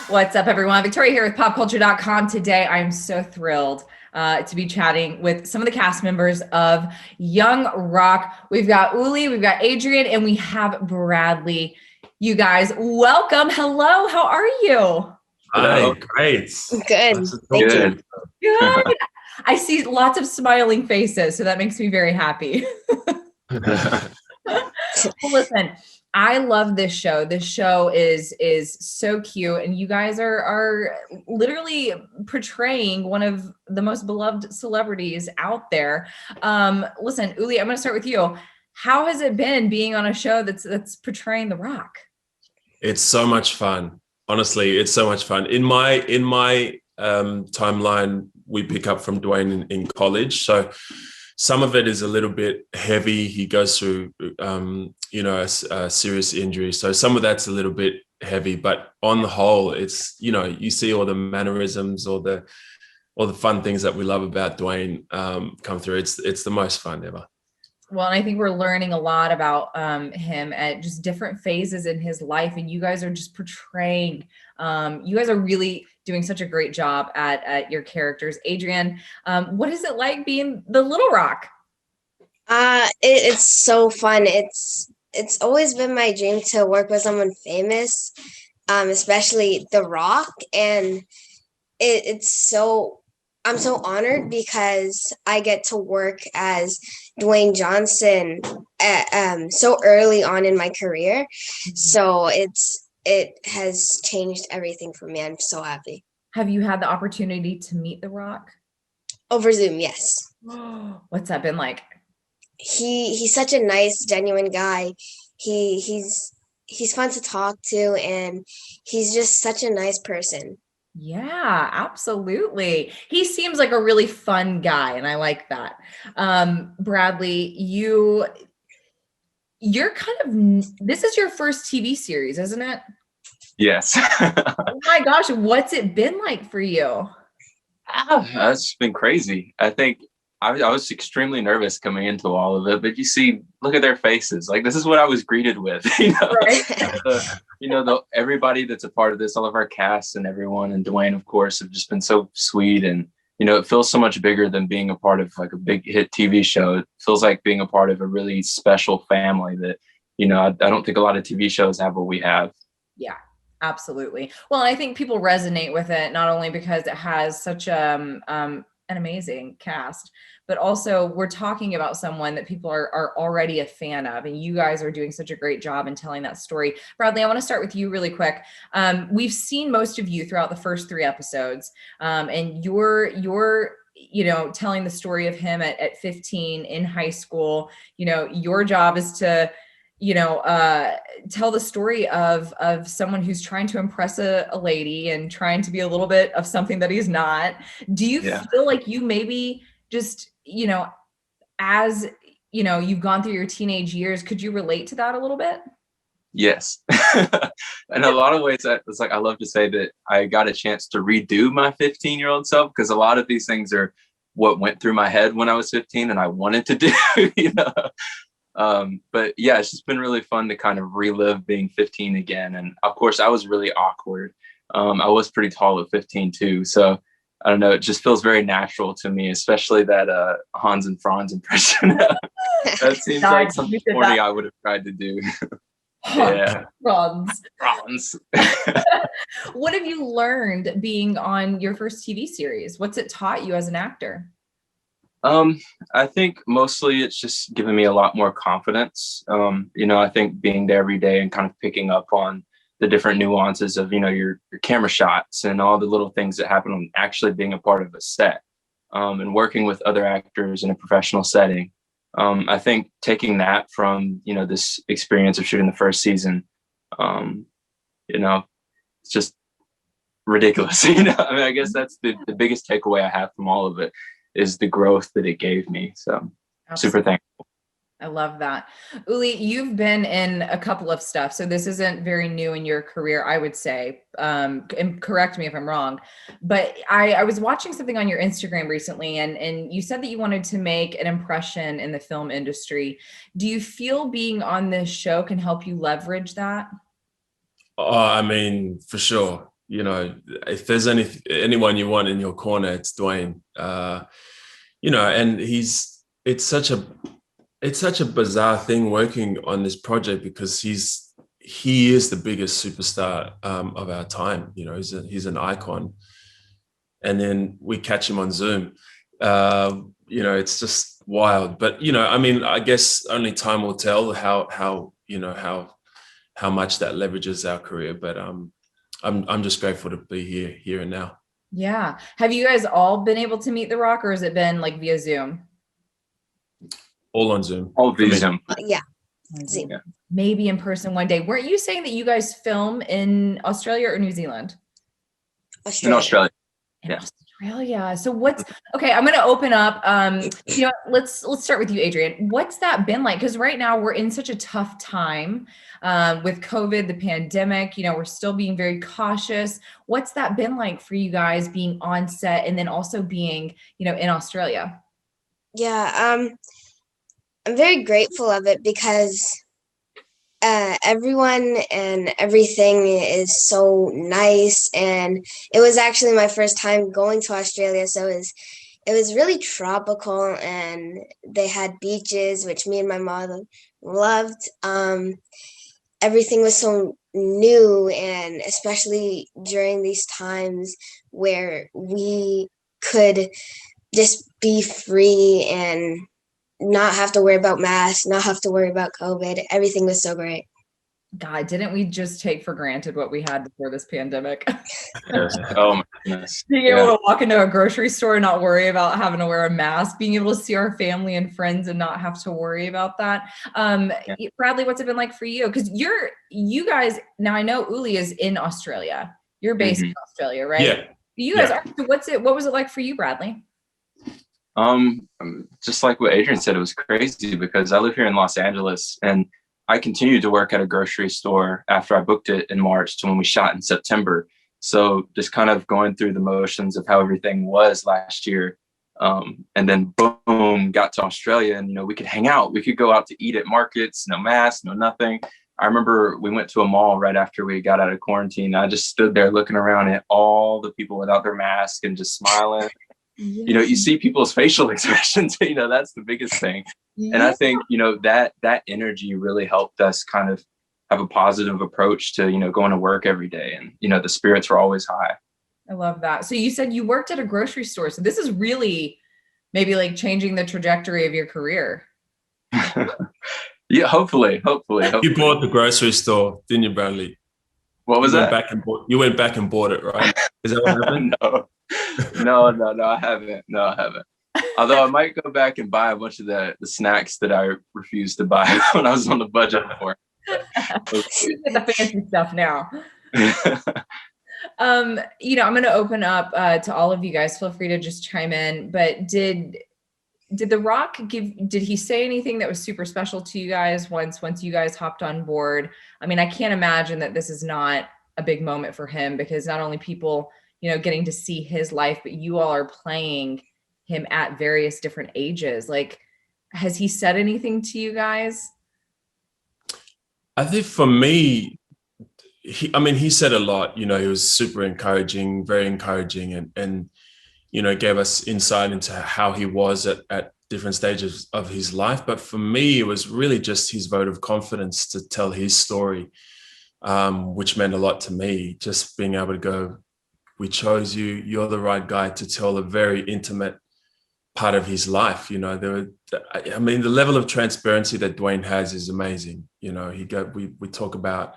What's up, everyone? Victoria here with PopCulture.com. Today, I'm so thrilled to be chatting with some of the cast members of Young Rock. We've got Uli, we've got Adrian, and we have Bradley. You guys, welcome. Hello, how are you? Hi, great. Good. Thank you. Good. I see lots of smiling faces, so that makes me very happy. Well, listen, I love this show. This show is so cute, and you guys are literally portraying one of the most beloved celebrities out there. Listen, Uli, I'm going to start with you. How has it been being on a show that's portraying The Rock? It's so much fun. Honestly, it's so much fun. In my timeline, we pick up from Dwayne in college, so some of it is a little bit heavy. He goes through, a serious injury. So some of that's a little bit heavy, but on the whole, it's, you see all the mannerisms, all the fun things that we love about Dwayne come through. It's the most fun ever. Well, and I think we're learning a lot about him at just different phases in his life. And you guys are just portraying, you guys are really doing such a great job at your characters. Adrian, what is it like being the Little Rock? It's so fun. It's always been my dream to work with someone famous, especially The Rock. And I'm so honored because I get to work as Dwayne Johnson so early on in my career. Mm-hmm. So it has changed everything for me. I'm so happy. Have you had the opportunity to meet The Rock? Over Zoom, yes. What's that been like? He's such a nice, genuine guy. He's fun to talk to, and he's just such a nice person. Yeah, absolutely. He seems like a really fun guy, and I like that. Bradley, you're kind of, this is your first TV series, isn't it? Yes. Oh my gosh, what's it been like for you? That's been crazy. I think I was extremely nervous coming into all of it, but look at their faces. Like, this is what I was greeted with, Right? Everybody that's a part of this, all of our cast and everyone, and Dwayne, of course, have just been so sweet. And, it feels so much bigger than being a part of like a big hit TV show. It feels like being a part of a really special family that, I don't think a lot of TV shows have what we have. Yeah. Absolutely. Well, I think people resonate with it, not only because it has such an amazing cast, but also we're talking about someone that people are already a fan of, and you guys are doing such a great job in telling that story. Bradley, I want to start with you really quick. We've seen most of you throughout the first 3 episodes, and you're telling the story of him at 15 in high school. Your job is to tell the story of someone who's trying to impress a lady and trying to be a little bit of something that he's not. Do you feel like you maybe just, as, you've gone through your teenage years, could you relate to that a little bit? Yes. In a lot of ways, it's like, I love to say that I got a chance to redo my 15-year-old self, because a lot of these things are what went through my head when I was 15 and I wanted to do, But yeah, it's just been really fun to kind of relive being 15 again. And of course, I was really awkward. I was pretty tall at 15 too. So I don't know, it just feels very natural to me, especially that Hans and Franz impression. That seems like something corny I would have tried to do. Yeah. Franz. Franz. What have you learned being on your first TV series? What's it taught you as an actor? I think mostly it's just given me a lot more confidence. I think being there every day and kind of picking up on the different nuances of, your camera shots and all the little things that happen on actually being a part of a set, and working with other actors in a professional setting. I think taking that from, this experience of shooting the first season, it's just ridiculous. I guess that's the biggest takeaway I have from all of it, is the growth that it gave me. So Absolutely. Super thankful. I love that. Uli, you've been in a couple of stuff, so this isn't very new in your career, I would say. And correct me if I'm wrong, but I was watching something on your Instagram recently, and you said that you wanted to make an impression in the film industry. Do you feel being on this show can help you leverage that? Oh, I mean, for sure. if there's anyone you want in your corner, it's Dwayne. And it's such a bizarre thing working on this project because he is the biggest superstar of our time. He's an icon, and then we catch him on Zoom. It's just wild. But I guess only time will tell how much that leverages our career. But I'm just grateful to be here and now. Yeah. Have you guys all been able to meet The Rock, or has it been like via Zoom? All on Zoom. All via Zoom. Yeah. Zoom. Maybe in person one day. Weren't you saying that you guys film in Australia or New Zealand? In Australia. In Australia. So okay, I'm going to open up, let's start with you, Adrian. What's that been like? Because right now we're in such a tough time with COVID, the pandemic, we're still being very cautious. What's that been like for you guys being on set and then also being, in Australia? Yeah, I'm very grateful of it because everyone and everything is so nice, and it was actually my first time going to Australia, so it was really tropical, and they had beaches, which me and my mom loved. Everything was so new, and especially during these times where we could just be free and not have to worry about masks, not have to worry about COVID. Everything was so great. God, didn't we just take for granted what we had before this pandemic? Yes. Oh my goodness. Being able to walk into a grocery store and not worry about having to wear a mask, being able to see our family and friends and not have to worry about that. Bradley, what's it been like for you? Because you guys, now I know Uli is in Australia. You're based in Australia, right? Yeah. You guys are. So what was it like for you, Bradley? Just like what Adrian said, it was crazy because I live here in Los Angeles, and I continued to work at a grocery store after I booked it in March to when we shot in September. So just kind of going through the motions of how everything was last year. And then boom, got to Australia, and we could hang out. We could go out to eat at markets, no mask, no nothing. I remember we went to a mall right after we got out of quarantine. I just stood there looking around at all the people without their mask and just smiling. You see people's facial expressions, that's the biggest thing. And I think, that energy really helped us kind of have a positive approach to, going to work every day. And, the spirits were always high. I love that. So you said you worked at a grocery store. So this is really maybe like changing the trajectory of your career. Yeah, hopefully. You bought the grocery store, didn't you, Bradley? What was that? You went back and bought it, right? Is that what happened? No, I haven't. Although I might go back and buy a bunch of the snacks that I refused to buy when I was on the budget before. The fancy stuff now. I'm going to open up to all of you guys. Feel free to just chime in. But did The Rock did he say anything that was super special to you guys once you guys hopped on board? I mean, I can't imagine that this is not a big moment for him, because not only people, getting to see his life, but you all are playing him at various different ages. Like, has he said anything to you guys? I think for me, he said a lot. He was super encouraging, very encouraging, and gave us insight into how he was at different stages of his life. But for me, it was really just his vote of confidence to tell his story, which meant a lot to me. Just being able to go, we chose you, you're the right guy to tell a very intimate part of his life. The level of transparency that Dwayne has is amazing. We talk about,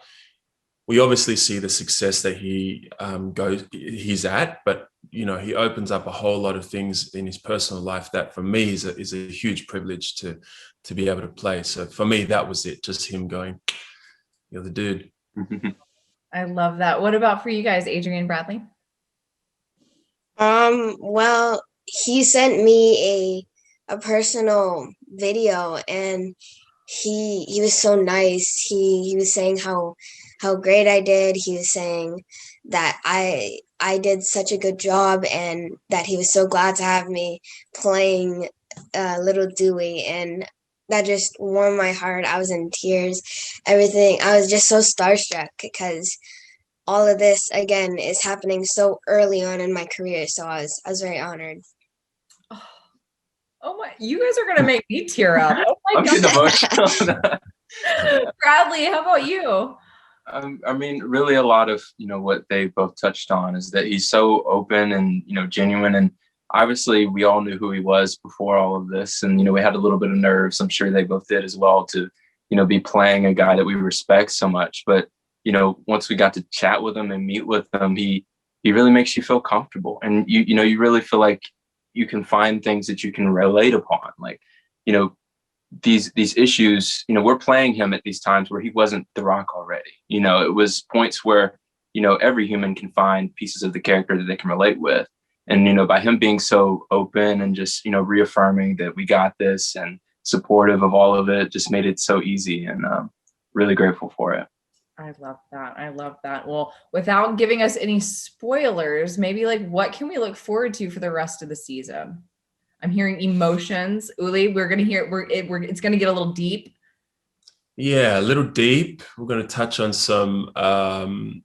we obviously see the success that he's at, but he opens up a whole lot of things in his personal life that for me is a huge privilege to be able to play. So for me, that was it. Just him going, you're the dude. I love that. What about for you guys, Adrian, Bradley? Well, he sent me a personal video, and he was so nice. He was saying how great I did. He was saying that I did such a good job, and that he was so glad to have me playing little Dewey, and that just warmed my heart. I was in tears. Everything. I was just so starstruck because all of this again is happening so early on in my career. So I was very honored. Oh my, you guys are going to make me tear up. Oh my I'm getting emotional. Bradley, how about you? I mean, really a lot of, what they both touched on is that he's so open and, genuine. And obviously we all knew who he was before all of this. And, we had a little bit of nerves. I'm sure they both did as well to, be playing a guy that we respect so much. But, once we got to chat with him and meet with him, he really makes you feel comfortable. And, you really feel like you can find things that you can relate upon. Like, these issues, we're playing him at these times where he wasn't The Rock already. It was points where, every human can find pieces of the character that they can relate with. And, by him being so open and just, reaffirming that we got this and supportive of all of it, just made it so easy, and really grateful for it. I love that. I love that. Well, without giving us any spoilers, maybe like what can we look forward to for the rest of the season? I'm hearing emotions. Uli, we're going to hear, it's going to get a little deep. Yeah, a little deep. We're going to touch on some, the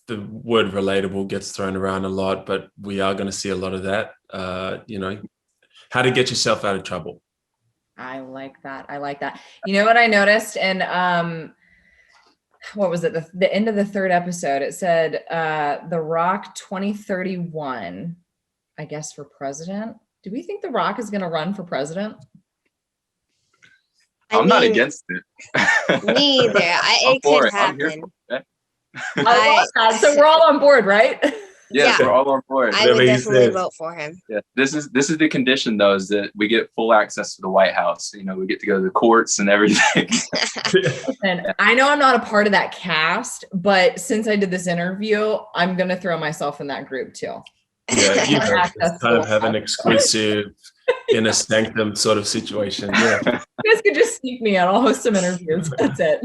word relatable gets thrown around a lot, but we are going to see a lot of that, how to get yourself out of trouble. I like that. I like that. You know what I noticed? And what was it? The end of the third episode, it said, The Rock 2031, I guess, for president. Do we think The Rock is going to run for president? I'm not against it. Me either. It could happen. I love that. So we're all on board, right? Yes, we're all on board. I would definitely vote for him. Yeah, this is the condition, though, is that we get full access to the White House. We get to go to the courts and everything. Listen, I know I'm not a part of that cast, but since I did this interview, I'm going to throw myself in that group too. Yeah, you kind of have an exclusive inner sanctum sort of situation. Yeah. You guys could just sneak me out. I'll host some interviews. That's it.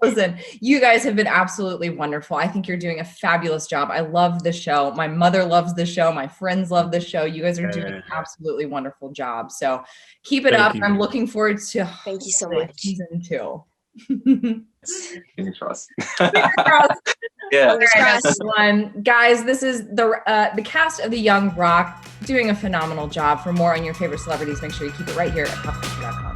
Listen, you guys have been absolutely wonderful. I think you're doing a fabulous job. I love the show. My mother loves the show. My friends love the show. You guys are doing an absolutely wonderful job. So keep it up. I'm looking forward to Thank you so much. season 2. Fingers crossed. Yeah. Guys, this is the cast of The Young Rock doing a phenomenal job. For more on your favorite celebrities, make sure you keep it right here at PopCulture.com.